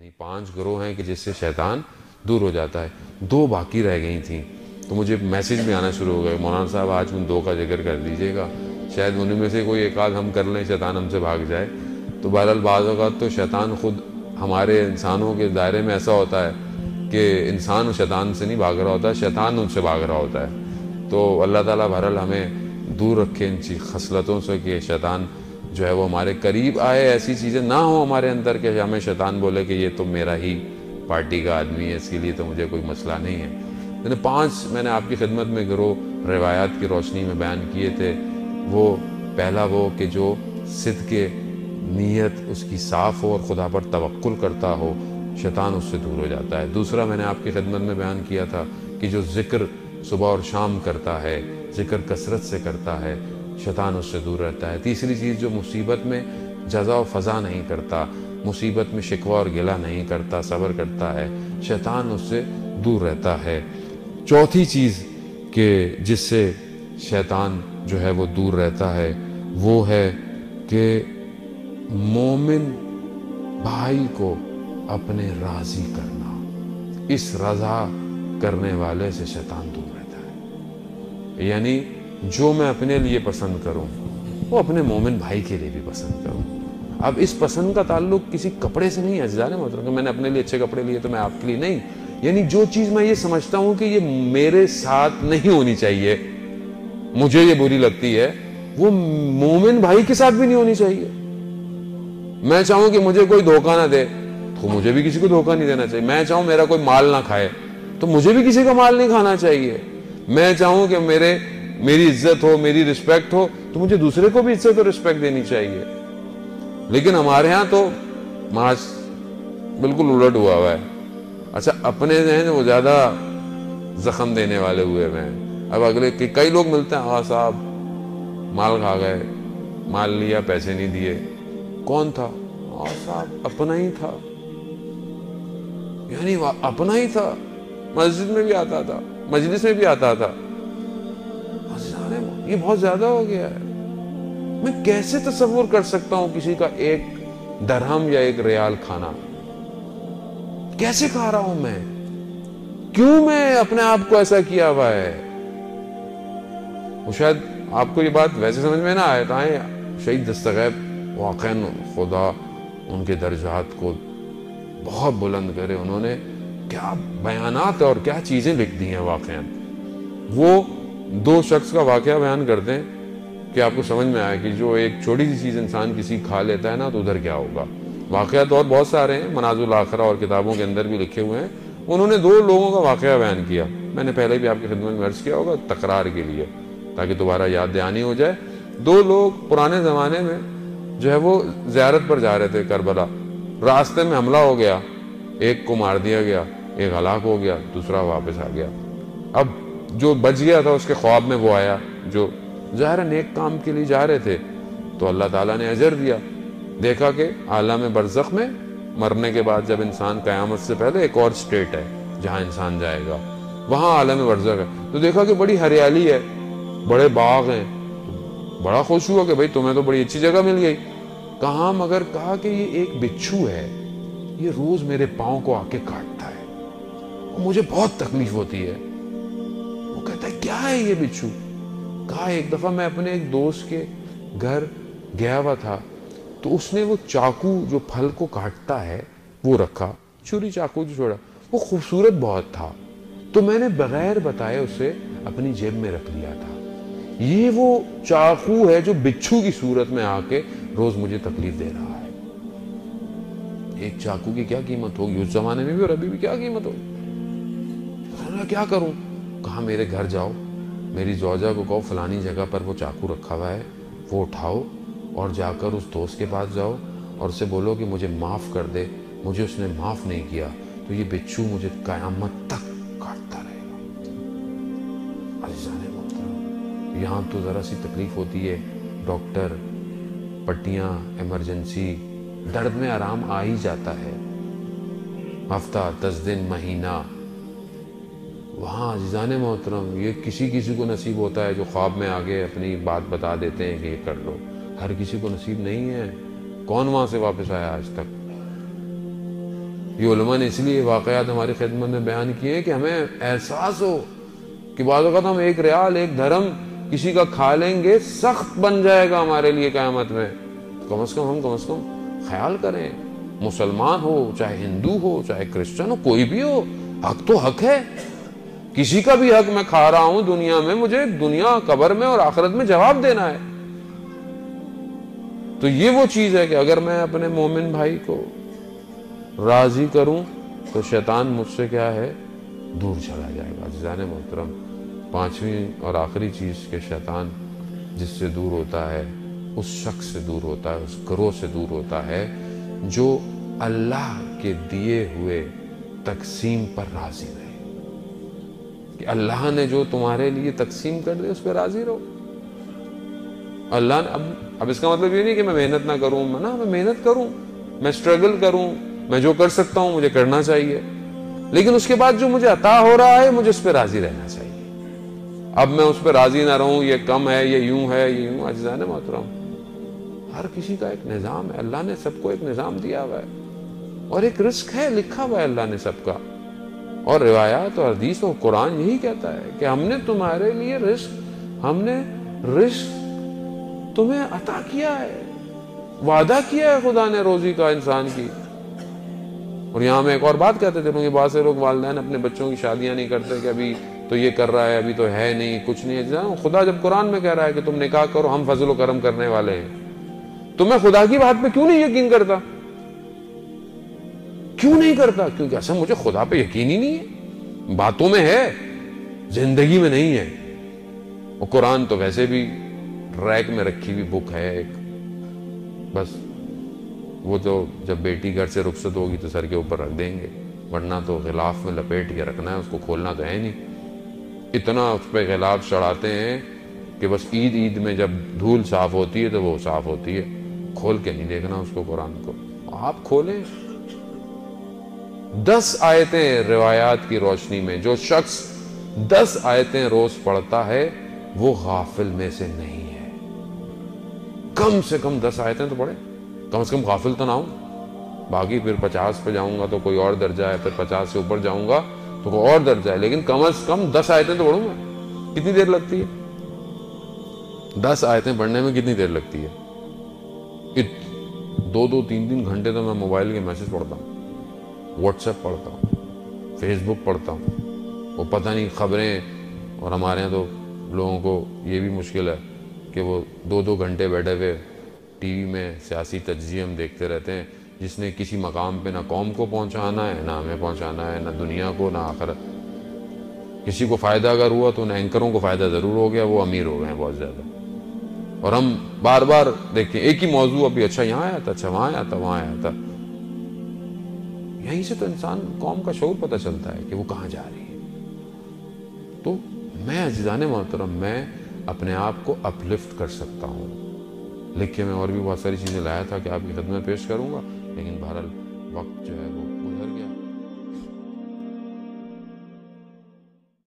یعنی 5 گروہ ہیں کہ جس سے شیطان دور ہو جاتا ہے. 2 باقی رہ گئی تھیں تو مجھے میسیج بھی آنا شروع ہو گئے, مولانا صاحب آج ان 2 کا ذکر کر دیجیے گا, شاید ان میں سے کوئی ایک آدھ ہم کر لیں, شیطان ہم سے بھاگ جائے. تو بہرحال بعض اوقات تو شیطان خود ہمارے انسانوں کے دائرے میں ایسا ہوتا ہے کہ انسان شیطان سے نہیں بھاگ رہا ہوتا ہے, شیطان ان سے بھاگ رہا ہوتا ہے. تو اللہ تعالیٰ بہرحال ہمیں دور رکھے ان خصلتوں سے کہ شیطان جو ہے وہ ہمارے قریب آئے, ایسی چیزیں نہ ہوں ہمارے اندر کہ ہمیں شیطان بولے کہ یہ تو میرا ہی پارٹی کا آدمی ہے, اس کے لیے تو مجھے کوئی مسئلہ نہیں ہے. یعنی 5 میں نے آپ کی خدمت میں گروہ روایات کی روشنی میں بیان کیے تھے. وہ پہلا وہ کہ جو صدق نیت اس کی صاف ہو اور خدا پر توکل کرتا ہو, شیطان اس سے دور ہو جاتا ہے. دوسرا میں نے آپ کی خدمت میں بیان کیا تھا کہ جو ذکر صبح اور شام کرتا ہے, ذکر کثرت سے کرتا ہے, شیطان اس سے دور رہتا ہے. تیسری چیز جو مصیبت میں جزا و فضا نہیں کرتا, مصیبت میں شکوہ اور گلہ نہیں کرتا, صبر کرتا ہے, شیطان اس سے دور رہتا ہے. چوتھی چیز کہ جس سے شیطان جو ہے وہ دور رہتا ہے وہ ہے کہ مومن بھائی کو اپنے راضی کرنا. اس رضا کرنے والے سے شیطان دور رہتا ہے. یعنی جو میں اپنے لیے پسند کروں وہ اپنے مومن بھائی کے لیے بھی پسند کروں. اب اس پسند کا تعلق کسی کپڑے سے نہیں ہے عزیزان محترم کہ میں نے اپنے لیے اچھے کپڑے لیے تو میں آپ کے لیے نہیں. یعنی جو چیز میں یہ سمجھتا ہوں کہ یہ میرے ساتھ نہیں ہونی چاہیے, مجھے یہ بری لگتی ہے, وہ مومن بھائی کے ساتھ بھی نہیں ہونی چاہیے. میں چاہوں کہ مجھے کوئی دھوکہ نہ دے تو مجھے بھی کسی کو دھوکہ نہیں دینا چاہیے. میں چاہوں میرا کوئی مال نہ کھائے تو مجھے بھی کسی کا مال نہیں کھانا چاہیے. میں چاہوں کہ میری عزت ہو, میری رسپیکٹ ہو تو مجھے دوسرے کو بھی عزت اور رسپیکٹ دینی چاہیے. لیکن ہمارے ہاں تو معاش بالکل الٹ ہوا ہے. اچھا اپنے ذہن وہ زیادہ زخم دینے والے ہوئے ہیں. اب اگلے کئی لوگ ملتے ہیں, ہاں صاحب مال کھا گئے, مال لیا پیسے نہیں دیے. کون تھا؟ ہاں صاحب اپنا ہی تھا. یعنی اپنا ہی تھا, مسجد میں بھی آتا تھا, مجلس میں بھی آتا تھا. یہ بہت زیادہ ہو گیا ہے. میں کیسے تصور کر سکتا ہوں کسی کا 1 درہم یا 1 ریال کھانا؟ کیسے کھا رہا ہوں میں؟ کیوں میں اپنے آپ کو ایسا کیا ہوا ہے؟ وہ شاید آپ کو یہ بات ویسے سمجھ میں نہ آئے تو شہید دستغیب واقعاً خدا ان کے درجات کو بہت بلند کرے. انہوں نے کیا بیانات اور کیا چیزیں لکھ دی ہیں واقعاً. وہ 2 شخص کا واقعہ بیان کرتے ہیں کہ آپ کو سمجھ میں آئے کہ جو ایک چھوٹی سی چیز انسان کسی کھا لیتا ہے نا تو ادھر کیا ہوگا. واقعات اور بہت سارے ہیں, منازل الاخرہ اور کتابوں کے اندر بھی لکھے ہوئے ہیں. انہوں نے 2 لوگوں کا واقعہ بیان کیا. میں نے پہلے بھی آپ کی خدمت میں عرض کیا ہوگا تکرار کے لیے تاکہ دوبارہ یاد دہانی ہو جائے. 2 لوگ پرانے زمانے میں جو ہے وہ زیارت پر جا رہے تھے کربلا. راستے میں حملہ ہو گیا, ایک کو مار دیا گیا, ایک ہلاک ہو گیا, دوسرا واپس آ گیا. اب جو بچ گیا تھا اس کے خواب میں وہ آیا جو ظاہر نیک کام کے لیے جا رہے تھے. تو اللہ تعالیٰ نے اجر دیا. دیکھا کہ عالم برزخ میں مرنے کے بعد جب انسان قیامت سے پہلے ایک اور سٹیٹ ہے جہاں انسان جائے گا, وہاں عالم برزخ ہے. تو دیکھا کہ بڑی ہریالی ہے, بڑے باغ ہیں. بڑا خوش ہوا کہ بھئی تمہیں تو بڑی اچھی جگہ مل گئی. کہاں مگر کہا کہ یہ ایک بچھو ہے, یہ روز میرے پاؤں کو آ کے کاٹتا ہے اور مجھے بہت تکلیف ہوتی ہے. وہ کہتا ہے کیا ہے یہ بچھو؟ کہا ایک دفعہ میں اپنے ایک دوست کے گھر گیا ہوا تھا تو اس نے وہ چاقو جو پھل کو کاٹتا ہے وہ رکھا, چھری چاقو جو چھوڑا, وہ خوبصورت بہت تھا تو میں نے بغیر بتائے اسے اپنی جیب میں رکھ لیا تھا. یہ وہ چاقو ہے جو بچھو کی صورت میں آ کے روز مجھے تکلیف دے رہا ہے. ایک چاقو کی کیا قیمت ہوگی اس زمانے میں بھی اور ابھی بھی کیا قیمت ہوگی؟ کیا کروں؟ کہا میرے گھر جاؤ, میری زوجہ کو کہو فلانی جگہ پر وہ چاقو رکھا ہوا ہے, وہ اٹھاؤ اور جا کر اس دوست کے پاس جاؤ اور اسے بولو کہ مجھے معاف کر دے, مجھے اس نے معاف نہیں کیا تو یہ بچھو مجھے قیامت تک کاٹتا رہے گا. عزیزان محترم, یہاں تو ذرا سی تکلیف ہوتی ہے, ڈاکٹر, پٹیاں, ایمرجنسی, درد میں آرام آ ہی جاتا ہے, ہفتہ 10 دن مہینہ. وہاں عزیزان محترم یہ کسی کو نصیب ہوتا ہے جو خواب میں آگے اپنی بات بتا دیتے ہیں کہ یہ کر لو. ہر کسی کو نصیب نہیں ہے. کون وہاں سے واپس آیا آج تک؟ یہ علماء نے اس لیے واقعات ہماری خدمت میں بیان کیے کہ ہمیں احساس ہو کہ بعض اوقات ہم ایک ریال ایک دھرم کسی کا کھا لیں گے، سخت بن جائے گا ہمارے لیے قیامت میں۔ کم از کم خیال کریں، مسلمان ہو چاہے ہندو ہو چاہے کرسچن ہو، کوئی بھی ہو، حق تو حق ہے۔ کسی کا بھی حق میں کھا رہا ہوں دنیا میں، مجھے دنیا قبر میں اور آخرت میں جواب دینا ہے۔ تو یہ وہ چیز ہے کہ اگر میں اپنے مومن بھائی کو راضی کروں تو شیطان مجھ سے کیا ہے، دور چلا جائے گا۔ عزیزان محترم، پانچویں اور آخری چیز کہ شیطان جس سے دور ہوتا ہے اس شخص سے دور ہوتا ہے، اس گروہ سے دور ہوتا ہے جو اللہ کے دیے ہوئے تقسیم پر راضی رہے۔ کہ اللہ نے جو تمہارے لیے تقسیم کر دے اس پہ راضی رہو۔ اللہ نے اب اس کا مطلب یہ نہیں کہ میں محنت نہ کروں، میں محنت کروں، میں سٹرگل کروں، میں جو کر سکتا ہوں مجھے کرنا چاہیے، لیکن اس کے بعد جو مجھے عطا ہو رہا ہے مجھے اس پہ راضی رہنا چاہیے۔ اب میں اس پہ راضی نہ رہوں، یہ کم ہے، یہ یوں ہے، یہ یوں۔ عزیزان محترم، ہر کسی کا ایک نظام ہے، اللہ نے سب کو ایک نظام دیا ہوا ہے اور ایک رزق ہے، لکھا ہوا ہے اللہ نے سب کا۔ اور روایات اور حدیث اور قرآن یہی کہتا ہے کہ ہم نے تمہارے لیے رزق تمہیں عطا کیا ہے، وعدہ کیا ہے خدا نے روزی کا انسان کی۔ اور یہاں میں ایک اور بات کہتے تھے کہ بہت سے لوگ والدین اپنے بچوں کی شادیاں نہیں کرتے کہ ابھی تو یہ کر رہا ہے، ابھی تو ہے نہیں، کچھ نہیں ہے۔ خدا جب قرآن میں کہہ رہا ہے کہ تم نکاح کرو، ہم فضل و کرم کرنے والے ہیں، تو میں خدا کی بات پہ کیوں نہیں یقین کرتا؟ کیوں نہیں کرتا؟ کیونکہ اصل مجھے خدا پہ یقین ہی نہیں ہے۔ باتوں میں ہے، زندگی میں نہیں ہے۔ اور قرآن تو ویسے بھی ریک میں رکھی ہوئی بک ہے ایک، بس وہ تو جب بیٹی گھر سے رخصت ہوگی تو سر کے اوپر رکھ دیں گے، ورنہ تو غلاف میں لپیٹ کے رکھنا ہے، اس کو کھولنا تو ہے نہیں۔ اتنا اس پہ غلاف چڑھاتے ہیں کہ بس عید میں جب دھول صاف ہوتی ہے تو وہ صاف ہوتی ہے، کھول کے نہیں دیکھنا اس کو۔ قرآن کو آپ کھولیں، 10 آیتیں روایات کی روشنی میں، جو شخص 10 آیتیں روز پڑھتا ہے وہ غافل میں سے نہیں ہے۔ کم سے کم 10 آیتیں تو پڑھیں، کم سے کم غافل تو نہ ہوں۔ باقی پھر 50 پہ جاؤں گا تو کوئی اور درجہ ہے، پھر 50 سے اوپر جاؤں گا تو کوئی اور درجہ ہے، لیکن کم از کم 10 آیتیں تو پڑھوں گا۔ کتنی دیر لگتی ہے 10 آیتیں پڑھنے میں؟ کتنی دیر لگتی ہے؟ 2 3 گھنٹے تو میں موبائل کے میسج پڑھتا ہوں، واٹس ایپ پڑھتا ہوں، فیس بک پڑھتا ہوں، وہ پتہ نہیں خبریں۔ اور ہمارے یہاں تو لوگوں کو یہ بھی مشکل ہے کہ وہ 2 گھنٹے بیٹھے ہوئے ٹی وی میں سیاسی تجزیے ہم دیکھتے رہتے ہیں، جس نے کسی مقام پہ نہ قوم کو پہنچانا ہے، نہ ہمیں پہنچانا ہے، نہ دنیا کو، نہ آخرت۔ کسی کو فائدہ اگر ہوا تو ان اینکروں کو فائدہ ضرور ہو گیا، وہ امیر ہو گئے ہیں بہت زیادہ۔ اور ہم بار بار دیکھیں ایک ہی موضوع، ابھی اچھا یہاں آیا تھا، اچھا وہاں آیا تھا، وہاں آیا تھا۔ یہیں سے تو انسان قوم کا شعور پتہ چلتا ہے کہ وہ کہاں جا رہی ہے۔ تو میں عزیزان محترم، میں اپنے آپ کو اپلفٹ کر سکتا ہوں۔ لکھ کے میں اور بھی بہت ساری چیزیں لایا تھا کہ آپ کی خدمت پیش کروں گا، لیکن بہرحال وقت جو ہے وہ